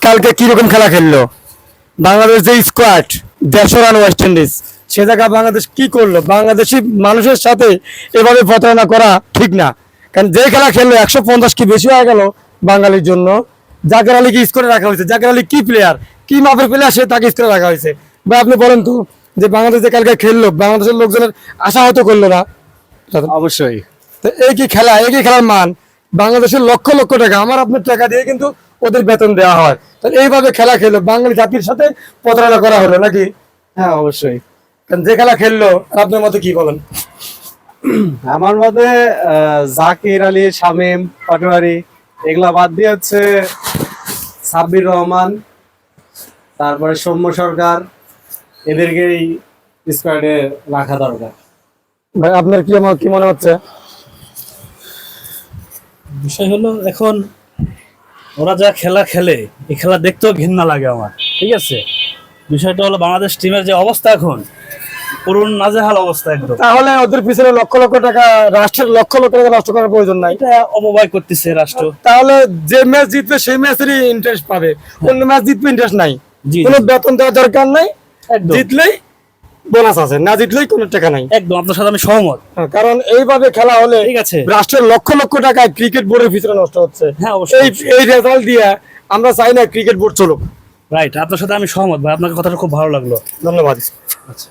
কালকে কিরকম খেলা খেললো বাংলাদেশ, যে স্কোয়াড 150 রান ওয়েস্ট ইন্ডিজ, সে জায়গায় বাংলাদেশ কি করলো? বাংলাদেশি মানুষের সাথে এভাবে প্রতারণা করা ঠিক না। কারণ যে খেলা খেললো 150 কি বেশি হয়ে গেল বাঙালির জন্য। জাকের আলীকে স্কোরে রাখা হয়েছে। জাকের আলী কি প্লেয়ার, কি মাপের প্লেয়ার, সে তাকে স্কোরে রাখা হয়েছে। ভাই আপনি বলেন তো, যে বাংলাদেশ যে কালকে খেললো, বাংলাদেশের লোকজনের আশা হয়তো করলো না। অবশ্যই। তো এই কি খেলা, এই কি খেলার মান? বাংলাদেশের লক্ষ লক্ষ টাকা আমার আপনার টাকা দিয়ে কিন্তু ওদের বেতন দেওয়া হয়। তো এইভাবে খেলা খেললো, বাঙালি জাতির সাথে প্রতারণা করা হলো নাকি? হ্যাঁ অবশ্যই। কারণ যে খেলা খেললো, আপনার মতে কি বলেন? আমার মতে জাকির আলী, শামীম, পাটোয়ারি এগুলা বাদ দিয়ে হচ্ছে সাব্বির রহমান, তারপরে সৌম্য সরকার, এদেরকেই স্কোয়াডে রাখা দরকার। ভাই আপনার কি মনে হচ্ছে? বিষয় হলো এখন ওরা যা খেলা খেলে, এই খেলা দেখতেও ঘৃণা লাগে আমার। ঠিক আছে, বিষয়টা হলো বাংলাদেশ টিমের যে অবস্থা এখন, করুণ নাজেহাল অবস্থা একদম। তাহলে ওদের পিছনে লক্ষ লক্ষ টাকা, রাষ্ট্রের লক্ষ লক্ষ টাকা নষ্ট করার প্রয়োজন নাই। এটা অপব্যয় করতেছে রাষ্ট্র। তাহলে যে ম্যাচ জিতবে সেই ম্যাচেরই ইন্টারেস্ট পাবে, অন্য ম্যাচ জিতবে ইন্টারেস্ট নাই। জি, কোনো জি। বেতন দেওয়ার দরকার নাই, একদম জিতলেই বোনাস আছে, না জিতলেই কোনো টাকা নাই। একদম আপনার সাথে আমি সহমত। কারণ এইভাবে খেলা হলে ঠিক আছে। রাষ্ট্রের লক্ষ লক্ষ টাকা ক্রিকেট বোর্ডের ভিতরে নষ্ট হচ্ছে। হ্যাঁ, অবশ্যই। এই রেজাল্ট দিয়ে আমরা চাই না ক্রিকেট বোর্ড চলুক। রাইট, আপনার সাথে আমি সহমত ভাই, আপনার কথাটা খুব ভালো লাগলো। ধন্যবাদ। আচ্ছা।